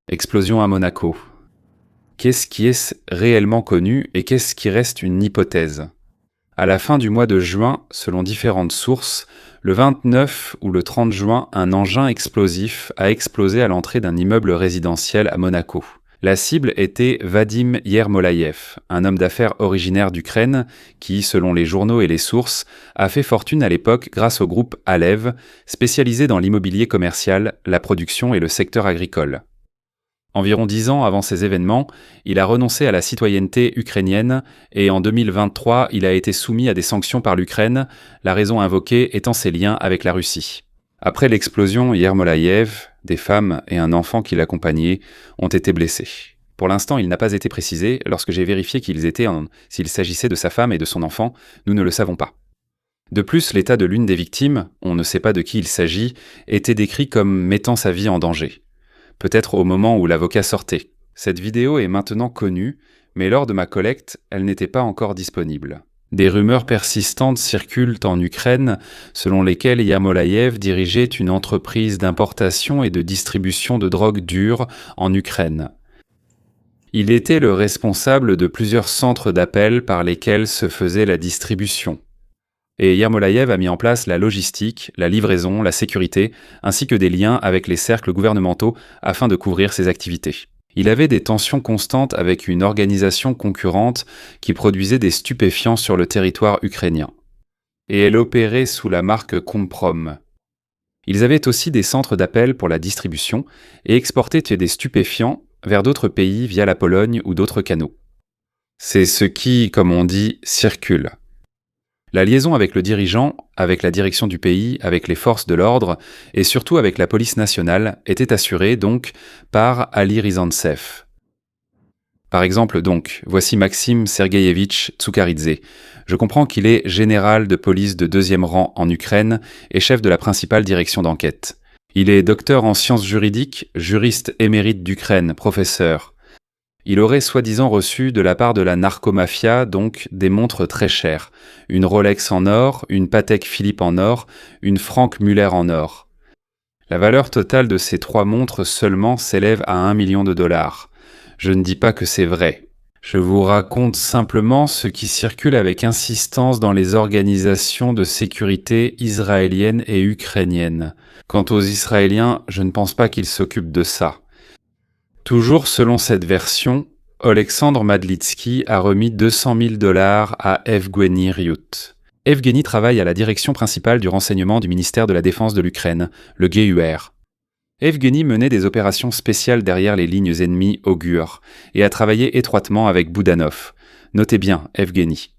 Explosion à Monaco. Qu'est-ce qui est réellement connu et qu'est-ce qui reste une hypothèse? À la fin du mois de juin, selon différentes sources, le 29 ou le 30 juin, un engin explosif a explosé à l'entrée d'un immeuble résidentiel à Monaco. La cible était Vadim Yermolayev, un homme d'affaires originaire d'Ukraine qui, selon les journaux et les sources, a fait fortune à l'époque grâce au groupe Alev, spécialisé dans l'immobilier commercial, la production et le secteur agricole. Environ 10 ans avant ces événements, il a renoncé à la citoyenneté ukrainienne et en 2023, il a été soumis à des sanctions par l'Ukraine, la raison invoquée étant ses liens avec la Russie. Après l'explosion, Yermolayev, des femmes et un enfant qui l'accompagnaient ont été blessés. Pour l'instant, il n'a pas été précisé. Lorsque j'ai vérifié s'il s'agissait de sa femme et de son enfant, nous ne le savons pas. De plus, l'état de l'une des victimes, on ne sait pas de qui il s'agit, était décrit comme mettant sa vie en danger. Peut-être au moment où l'avocat sortait. Cette vidéo est maintenant connue, mais lors de ma collecte, elle n'était pas encore disponible. Des rumeurs persistantes circulent en Ukraine, selon lesquelles Yermolayev dirigeait une entreprise d'importation et de distribution de drogue dure en Ukraine. Il était le responsable de plusieurs centres d'appel par lesquels se faisait la distribution. Et Yermolayev a mis en place la logistique, la livraison, la sécurité, ainsi que des liens avec les cercles gouvernementaux afin de couvrir ses activités. Il avait des tensions constantes avec une organisation concurrente qui produisait des stupéfiants sur le territoire ukrainien. Et elle opérait sous la marque Comprom. Ils avaient aussi des centres d'appel pour la distribution et exportaient des stupéfiants vers d'autres pays via la Pologne ou d'autres canaux. C'est ce qui, comme on dit, circule. La liaison avec le dirigeant, avec la direction du pays, avec les forces de l'ordre et surtout avec la police nationale était assurée donc par Ali Ryzantsev. Par exemple donc, voici Maxime Sergueïevitch Tsoukaridze. Je comprends qu'il est général de police de 2e rang en Ukraine et chef de la principale direction d'enquête. Il est docteur en sciences juridiques, juriste émérite d'Ukraine, professeur. Il aurait soi-disant reçu de la part de la narcomafia donc des montres très chères, une Rolex en or, une Patek Philippe en or, une Franck Muller en or. La valeur totale de ces 3 montres seulement s'élève à $1 million. Je ne dis pas que c'est vrai. Je vous raconte simplement ce qui circule avec insistance dans les organisations de sécurité israéliennes et ukrainiennes. Quant aux Israéliens, je ne pense pas qu'ils s'occupent de ça. Toujours selon cette version, Oleksandr Madlitsky a remis $200 000 à Evgueni Ryut. Evgueni travaille à la direction principale du renseignement du ministère de la Défense de l'Ukraine, le GUR. Evgueni menait des opérations spéciales derrière les lignes ennemies au GUR et a travaillé étroitement avec Boudanov. Notez bien, Evgueni.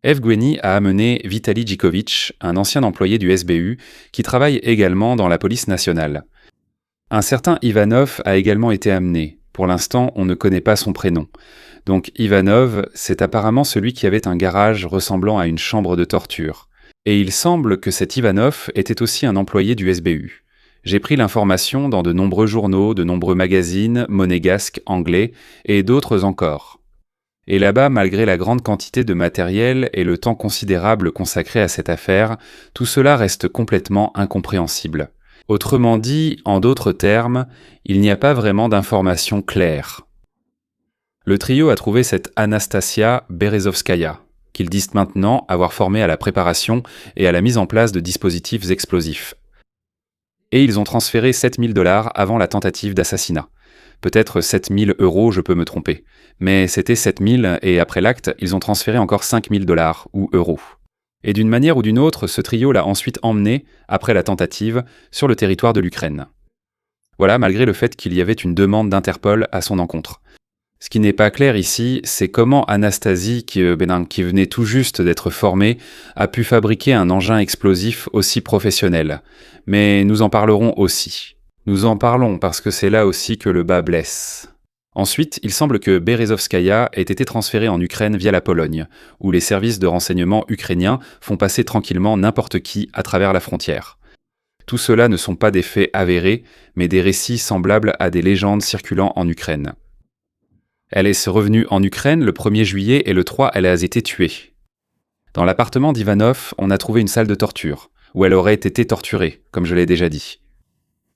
Evgueni a amené Vitali Djikovitch, un ancien employé du SBU, qui travaille également dans la police nationale. Un certain Ivanov a également été amené. Pour l'instant, on ne connaît pas son prénom. Donc Ivanov, c'est apparemment celui qui avait un garage ressemblant à une chambre de torture. Et il semble que cet Ivanov était aussi un employé du SBU. J'ai pris l'information dans de nombreux journaux, de nombreux magazines, monégasques, anglais, et d'autres encore. Et là-bas, malgré la grande quantité de matériel et le temps considérable consacré à cette affaire, tout cela reste complètement incompréhensible. Autrement dit, en d'autres termes, il n'y a pas vraiment d'informations claires. Le trio a trouvé cette Anastasia Berezovskaya, qu'ils disent maintenant avoir formée à la préparation et à la mise en place de dispositifs explosifs. Et ils ont transféré $7 000 avant la tentative d'assassinat. Peut-être 7 000 €, je peux me tromper. Mais c'était 7 000 et après l'acte, ils ont transféré encore $5 000 ou euros. Et d'une manière ou d'une autre, ce trio l'a ensuite emmené, après la tentative, sur le territoire de l'Ukraine. Voilà, malgré le fait qu'il y avait une demande d'Interpol à son encontre. Ce qui n'est pas clair ici, c'est comment Anastasie, qui venait tout juste d'être formée, a pu fabriquer un engin explosif aussi professionnel. Mais nous en parlerons aussi. Nous en parlons parce que c'est là aussi que le bas blesse. Ensuite, il semble que Berezovskaya ait été transférée en Ukraine via la Pologne, où les services de renseignement ukrainiens font passer tranquillement n'importe qui à travers la frontière. Tout cela ne sont pas des faits avérés, mais des récits semblables à des légendes circulant en Ukraine. Elle est revenue en Ukraine le 1er juillet et le 3, elle a été tuée. Dans l'appartement d'Ivanov, on a trouvé une salle de torture, où elle aurait été torturée, comme je l'ai déjà dit.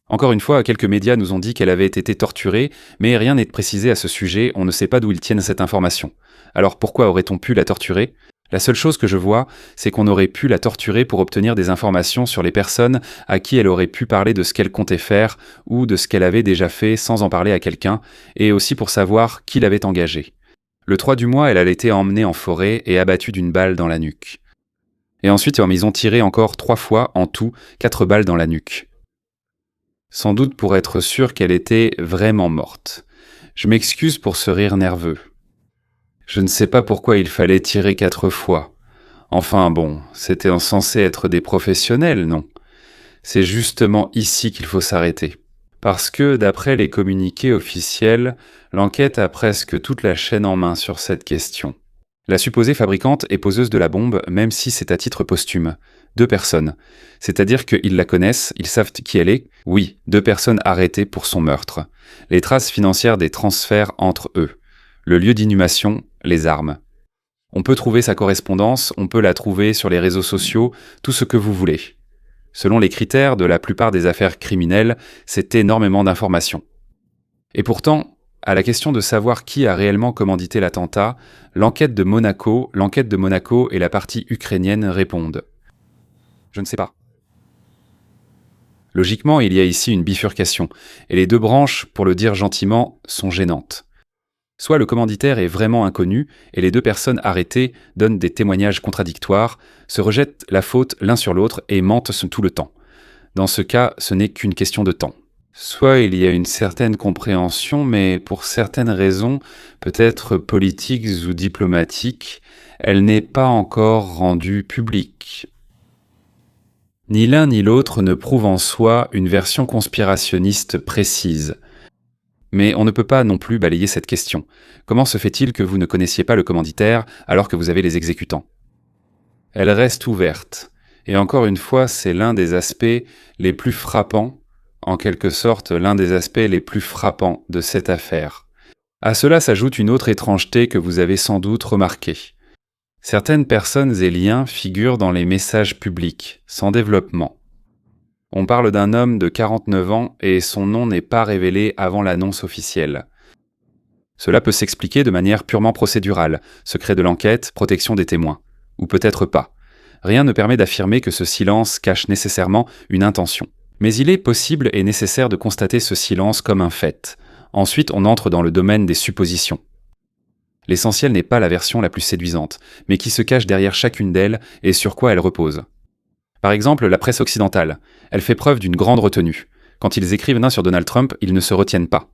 Encore une fois, quelques médias nous ont dit qu'elle avait été torturée, mais rien n'est précisé à ce sujet, on ne sait pas d'où ils tiennent cette information. Alors pourquoi aurait-on pu la torturer ? La seule chose que je vois, c'est qu'on aurait pu la torturer pour obtenir des informations sur les personnes à qui elle aurait pu parler de ce qu'elle comptait faire ou de ce qu'elle avait déjà fait sans en parler à quelqu'un, et aussi pour savoir qui l'avait engagée. Le 3 du mois, elle a été emmenée en forêt et abattue d'une balle dans la nuque. Et ensuite, ils ont tiré encore 3 fois, en tout, 4 balles dans la nuque. Sans doute pour être sûr qu'elle était vraiment morte. Je m'excuse pour ce rire nerveux. Je ne sais pas pourquoi il fallait tirer 4 fois. Enfin bon, c'était censé être des professionnels, non ? C'est justement ici qu'il faut s'arrêter. Parce que, d'après les communiqués officiels, l'enquête a presque toute la chaîne en main sur cette question. La supposée fabricante est poseuse de la bombe, même si c'est à titre posthume. 2 personnes. C'est-à-dire qu'ils la connaissent, ils savent qui elle est. Oui, 2 personnes arrêtées pour son meurtre. Les traces financières des transferts entre eux. Le lieu d'inhumation, les armes. On peut trouver sa correspondance, on peut la trouver sur les réseaux sociaux, tout ce que vous voulez. Selon les critères de la plupart des affaires criminelles, c'est énormément d'informations. Et pourtant, à la question de savoir qui a réellement commandité l'attentat, l'enquête de Monaco et la partie ukrainienne répondent. Je ne sais pas. Logiquement, il y a ici une bifurcation, et les 2 branches, pour le dire gentiment, sont gênantes. Soit le commanditaire est vraiment inconnu, et les 2 personnes arrêtées donnent des témoignages contradictoires, se rejettent la faute l'un sur l'autre et mentent tout le temps. Dans ce cas, ce n'est qu'une question de temps. Soit il y a une certaine compréhension, mais pour certaines raisons, peut-être politiques ou diplomatiques, elle n'est pas encore rendue publique. Ni l'un ni l'autre ne prouve en soi une version conspirationniste précise. Mais on ne peut pas non plus balayer cette question. Comment se fait-il que vous ne connaissiez pas le commanditaire alors que vous avez les exécutants ? Elle reste ouverte. Et encore une fois, c'est l'un des aspects les plus frappants, en quelque sorte l'un des aspects les plus frappants de cette affaire. À cela s'ajoute une autre étrangeté que vous avez sans doute remarquée. Certaines personnes et liens figurent dans les messages publics, sans développement. On parle d'un homme de 49 ans et son nom n'est pas révélé avant l'annonce officielle. Cela peut s'expliquer de manière purement procédurale, secret de l'enquête, protection des témoins. Ou peut-être pas. Rien ne permet d'affirmer que ce silence cache nécessairement une intention. Mais il est possible et nécessaire de constater ce silence comme un fait. Ensuite, on entre dans le domaine des suppositions. L'essentiel n'est pas la version la plus séduisante, mais qui se cache derrière chacune d'elles et sur quoi elle repose. Par exemple, la presse occidentale. Elle fait preuve d'une grande retenue. Quand ils écrivent l'un sur Donald Trump, ils ne se retiennent pas.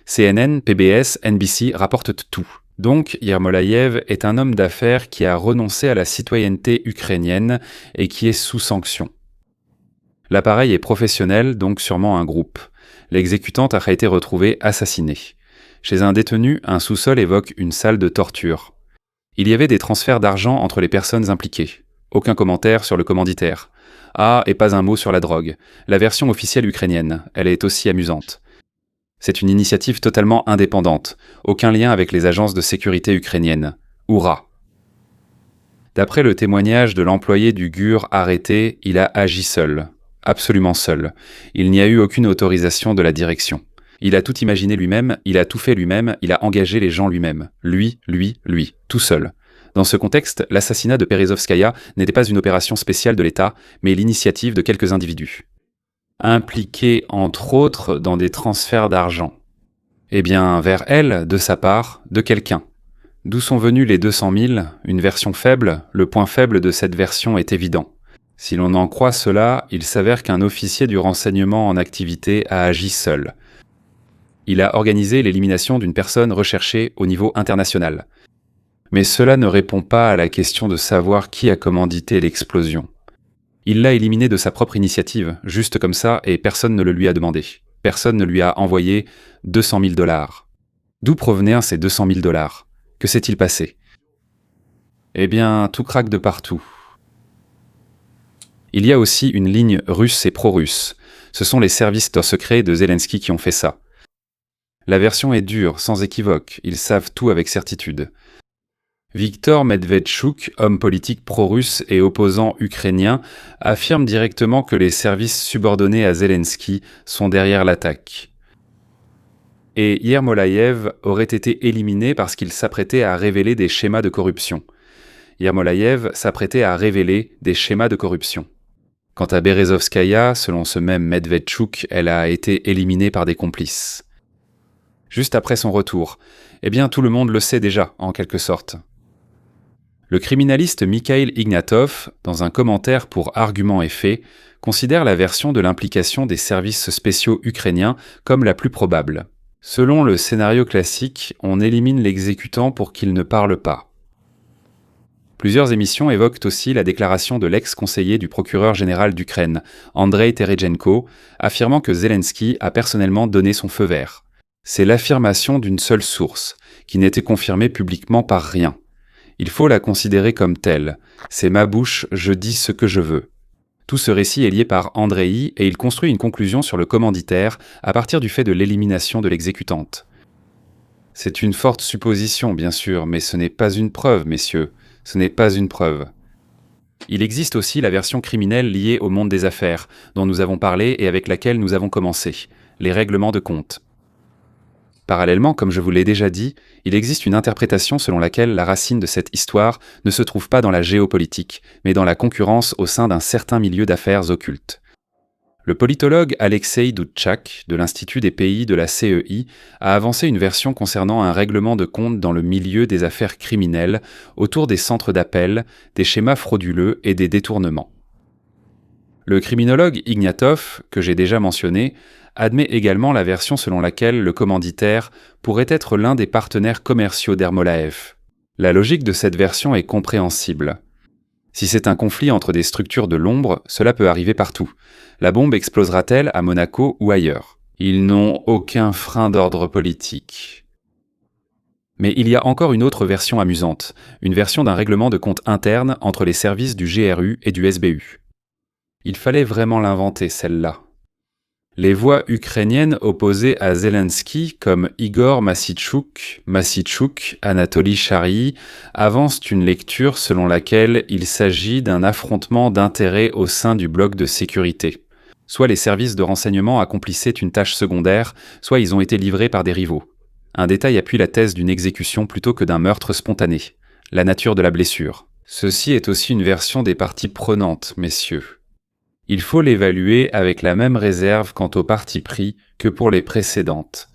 CNN, PBS, NBC rapportent tout. Donc, Yermolayev est un homme d'affaires qui a renoncé à la citoyenneté ukrainienne et qui est sous sanction. L'appareil est professionnel, donc sûrement un groupe. L'exécutante a été retrouvée assassinée. Chez un détenu, un sous-sol évoque une salle de torture. Il y avait des transferts d'argent entre les personnes impliquées. Aucun commentaire sur le commanditaire. Ah, et pas un mot sur la drogue. La version officielle ukrainienne, elle est aussi amusante. C'est une initiative totalement indépendante, aucun lien avec les agences de sécurité ukrainiennes. Hourra! D'après le témoignage de l'employé du GUR arrêté, il a agi seul. Absolument seul. Il n'y a eu aucune autorisation de la direction. Il a tout imaginé lui-même, il a tout fait lui-même, il a engagé les gens lui-même. Lui, tout seul. Dans ce contexte, l'assassinat de Berezovskaya n'était pas une opération spéciale de l'État, mais l'initiative de quelques individus. Impliqués, entre autres, dans des transferts d'argent. Eh bien, vers elle, de sa part, de quelqu'un. D'où sont venus les 200 000, une version faible, le point faible de cette version est évident. Si l'on en croit cela, il s'avère qu'un officier du renseignement en activité a agi seul. Il a organisé l'élimination d'une personne recherchée au niveau international. Mais cela ne répond pas à la question de savoir qui a commandité l'explosion. Il l'a éliminé de sa propre initiative, juste comme ça, et personne ne le lui a demandé. Personne ne lui a envoyé 200 000 $. D'où provenaient ces 200 000 $? Que s'est-il passé? Eh bien, tout craque de partout. Il y a aussi une ligne russe et pro-russe. Ce sont les services secrets de Zelensky qui ont fait ça. La version est dure, sans équivoque, ils savent tout avec certitude. Viktor Medvedchuk, homme politique pro-russe et opposant ukrainien, affirme directement que les services subordonnés à Zelensky sont derrière l'attaque. Et Yermolaïev aurait été éliminé parce qu'il s'apprêtait à révéler des schémas de corruption. Yermolaïev s'apprêtait à révéler des schémas de corruption. Quant à Berezovskaya, selon ce même Medvedchuk, elle a été éliminée par des complices. Juste après son retour, eh bien tout le monde le sait déjà, en quelque sorte. Le criminaliste Mikhail Ignatov, dans un commentaire pour Arguments et Faits, considère la version de l'implication des services spéciaux ukrainiens comme la plus probable. Selon le scénario classique, on élimine l'exécutant pour qu'il ne parle pas. Plusieurs émissions évoquent aussi la déclaration de l'ex-conseiller du procureur général d'Ukraine, Andrei Terejenko, affirmant que Zelensky a personnellement donné son feu vert. C'est l'affirmation d'une seule source, qui n'était confirmée publiquement par rien. Il faut la considérer comme telle. C'est ma bouche, je dis ce que je veux. Tout ce récit est lié par Andrei et il construit une conclusion sur le commanditaire à partir du fait de l'élimination de l'exécutante. C'est une forte supposition, bien sûr, mais ce n'est pas une preuve, messieurs. Ce n'est pas une preuve. Il existe aussi la version criminelle liée au monde des affaires, dont nous avons parlé et avec laquelle nous avons commencé, les règlements de compte. Parallèlement, comme je vous l'ai déjà dit, il existe une interprétation selon laquelle la racine de cette histoire ne se trouve pas dans la géopolitique, mais dans la concurrence au sein d'un certain milieu d'affaires occultes. Le politologue Alexei Doudchak, de l'Institut des pays de la CEI, a avancé une version concernant un règlement de compte dans le milieu des affaires criminelles, autour des centres d'appel, des schémas frauduleux et des détournements. Le criminologue Ignatov, que j'ai déjà mentionné, admet également la version selon laquelle le commanditaire pourrait être l'un des partenaires commerciaux d'Ermolaev. La logique de cette version est compréhensible. Si c'est un conflit entre des structures de l'ombre, cela peut arriver partout. La bombe explosera-t-elle à Monaco ou ailleurs? Ils n'ont aucun frein d'ordre politique. Mais il y a encore une autre version amusante, une version d'un règlement de compte interne entre les services du GRU et du SBU. Il fallait vraiment l'inventer, celle-là. Les voix ukrainiennes opposées à Zelensky, comme Igor Massitchouk, Anatoly Charii, avancent une lecture selon laquelle il s'agit d'un affrontement d'intérêts au sein du bloc de sécurité. Soit les services de renseignement accomplissaient une tâche secondaire, soit ils ont été livrés par des rivaux. Un détail appuie la thèse d'une exécution plutôt que d'un meurtre spontané. La nature de la blessure. Ceci est aussi une version des parties prenantes, messieurs. Il faut l'évaluer avec la même réserve quant au parti pris que pour les précédentes.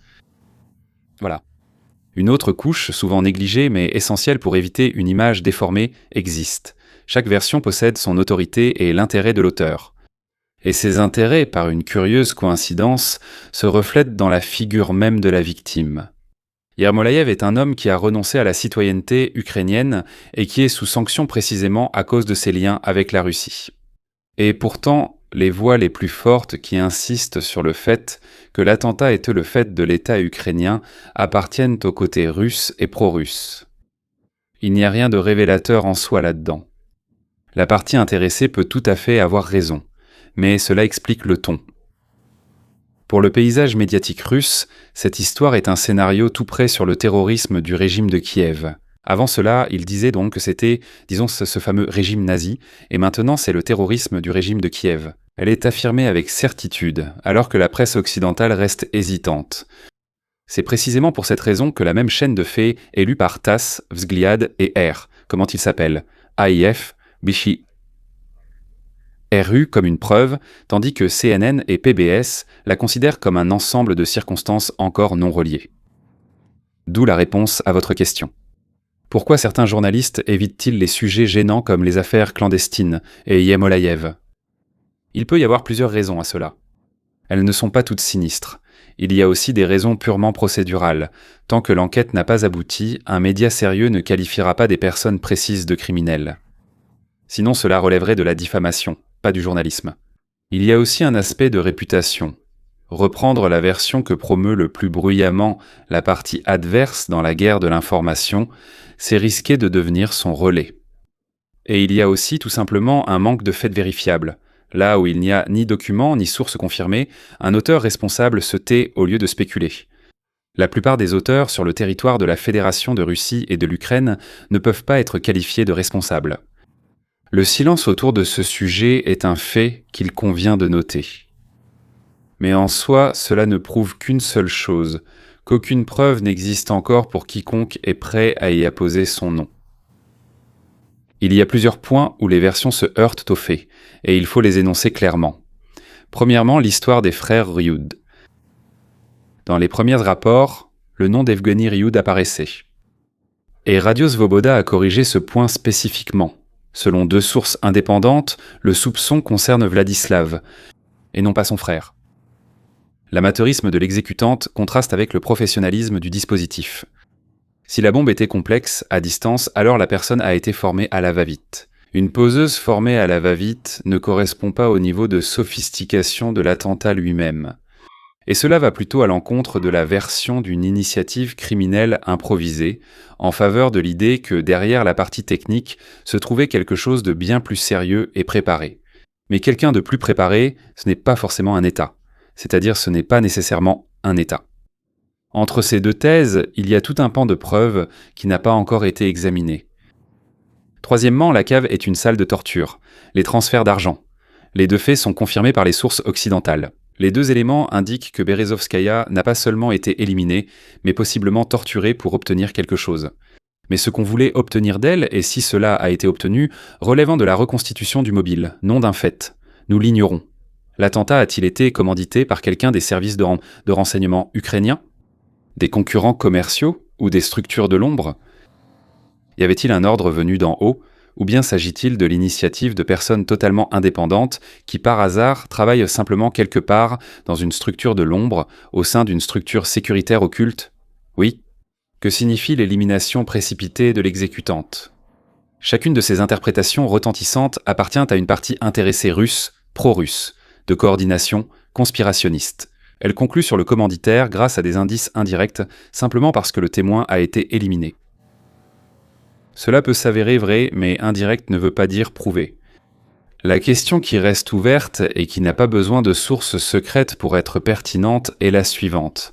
Voilà. Une autre couche, souvent négligée mais essentielle pour éviter une image déformée, existe. Chaque version possède son autorité et l'intérêt de l'auteur. Et ces intérêts, par une curieuse coïncidence, se reflètent dans la figure même de la victime. Yermolaïev est un homme qui a renoncé à la citoyenneté ukrainienne et qui est sous sanction précisément à cause de ses liens avec la Russie. Et pourtant, les voix les plus fortes qui insistent sur le fait que l'attentat était le fait de l'État ukrainien appartiennent au côté russe et pro-russe. Il n'y a rien de révélateur en soi là-dedans. La partie intéressée peut tout à fait avoir raison, mais cela explique le ton. Pour le paysage médiatique russe, cette histoire est un scénario tout prêt sur le terrorisme du régime de Kiev. Avant cela, il disait donc que c'était, disons, ce fameux régime nazi, et maintenant c'est le terrorisme du régime de Kiev. Elle est affirmée avec certitude, alors que la presse occidentale reste hésitante. C'est précisément pour cette raison que la même chaîne de faits est lue par TASS, Vzgliad et R, comment ils s'appellent, AIF, Bichi, RU comme une preuve, tandis que CNN et PBS la considèrent comme un ensemble de circonstances encore non reliées. D'où la réponse à votre question. Pourquoi certains journalistes évitent-ils les sujets gênants comme les affaires clandestines et Yermolaïev? Il peut y avoir plusieurs raisons à cela. Elles ne sont pas toutes sinistres. Il y a aussi des raisons purement procédurales. Tant que l'enquête n'a pas abouti, un média sérieux ne qualifiera pas des personnes précises de criminels. Sinon cela relèverait de la diffamation, pas du journalisme. Il y a aussi un aspect de réputation. Reprendre la version que promeut le plus bruyamment la partie adverse dans la guerre de l'information, c'est risquer de devenir son relais. Et il y a aussi tout simplement un manque de faits vérifiables. Là où il n'y a ni documents ni sources confirmées, un auteur responsable se tait au lieu de spéculer. La plupart des auteurs sur le territoire de la Fédération de Russie et de l'Ukraine ne peuvent pas être qualifiés de responsables. Le silence autour de ce sujet est un fait qu'il convient de noter. Mais en soi, cela ne prouve qu'une seule chose, qu'aucune preuve n'existe encore pour quiconque est prêt à y apposer son nom. Il y a plusieurs points où les versions se heurtent aux faits, et il faut les énoncer clairement. Premièrement, l'histoire des frères Rioud. Dans les premiers rapports, le nom d'Evgeny Rioud apparaissait. Et Radio Svoboda a corrigé ce point spécifiquement. Selon 2 sources indépendantes, le soupçon concerne Vladislav, et non pas son frère. L'amateurisme de l'exécutante contraste avec le professionnalisme du dispositif. Si la bombe était complexe, à distance, alors la personne a été formée à la va-vite. Une poseuse formée à la va-vite ne correspond pas au niveau de sophistication de l'attentat lui-même. Et cela va plutôt à l'encontre de la version d'une initiative criminelle improvisée, en faveur de l'idée que derrière la partie technique se trouvait quelque chose de bien plus sérieux et préparé. Mais quelqu'un de plus préparé, ce n'est pas forcément un État. C'est-à-dire ce n'est pas nécessairement un État. Entre ces 2 thèses, il y a tout un pan de preuves qui n'a pas encore été examiné. Troisièmement, la cave est une salle de torture, les transferts d'argent. Les 2 faits sont confirmés par les sources occidentales. Les 2 éléments indiquent que Berezovskaya n'a pas seulement été éliminée, mais possiblement torturée pour obtenir quelque chose. Mais ce qu'on voulait obtenir d'elle, et si cela a été obtenu, relèvant de la reconstitution du mobile, non d'un fait. Nous l'ignorons. L'attentat a-t-il été commandité par quelqu'un des services de renseignement ukrainiens? Des concurrents commerciaux ou des structures de l'ombre? Y avait-il un ordre venu d'en haut, ou bien s'agit-il de l'initiative de personnes totalement indépendantes qui, par hasard, travaillent simplement quelque part dans une structure de l'ombre, au sein d'une structure sécuritaire occulte? Oui. Que signifie l'élimination précipitée de l'exécutante? Chacune de ces interprétations retentissantes appartient à une partie intéressée russe, pro-russe, de coordination conspirationniste. Elle conclut sur le commanditaire grâce à des indices indirects, simplement parce que le témoin a été éliminé. Cela peut s'avérer vrai, mais indirect ne veut pas dire prouvé. La question qui reste ouverte et qui n'a pas besoin de sources secrètes pour être pertinente est la suivante.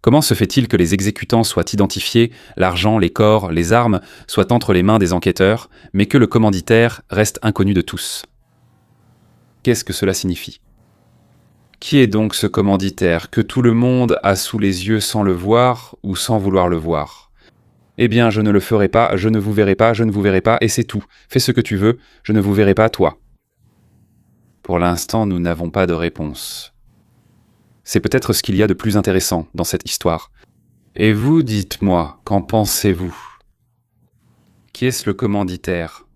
Comment se fait-il que les exécutants soient identifiés, l'argent, les corps, les armes soient entre les mains des enquêteurs, mais que le commanditaire reste inconnu de tous? Qu'est-ce que cela signifie? Qui est donc ce commanditaire que tout le monde a sous les yeux sans le voir ou sans vouloir le voir? Eh bien, je ne le ferai pas, je ne vous verrai pas, je ne vous verrai pas, et c'est tout. Fais ce que tu veux, je ne vous verrai pas, toi. Pour l'instant, nous n'avons pas de réponse. C'est peut-être ce qu'il y a de plus intéressant dans cette histoire. Et vous, dites-moi, qu'en pensez-vous? Qui est-ce le commanditaire?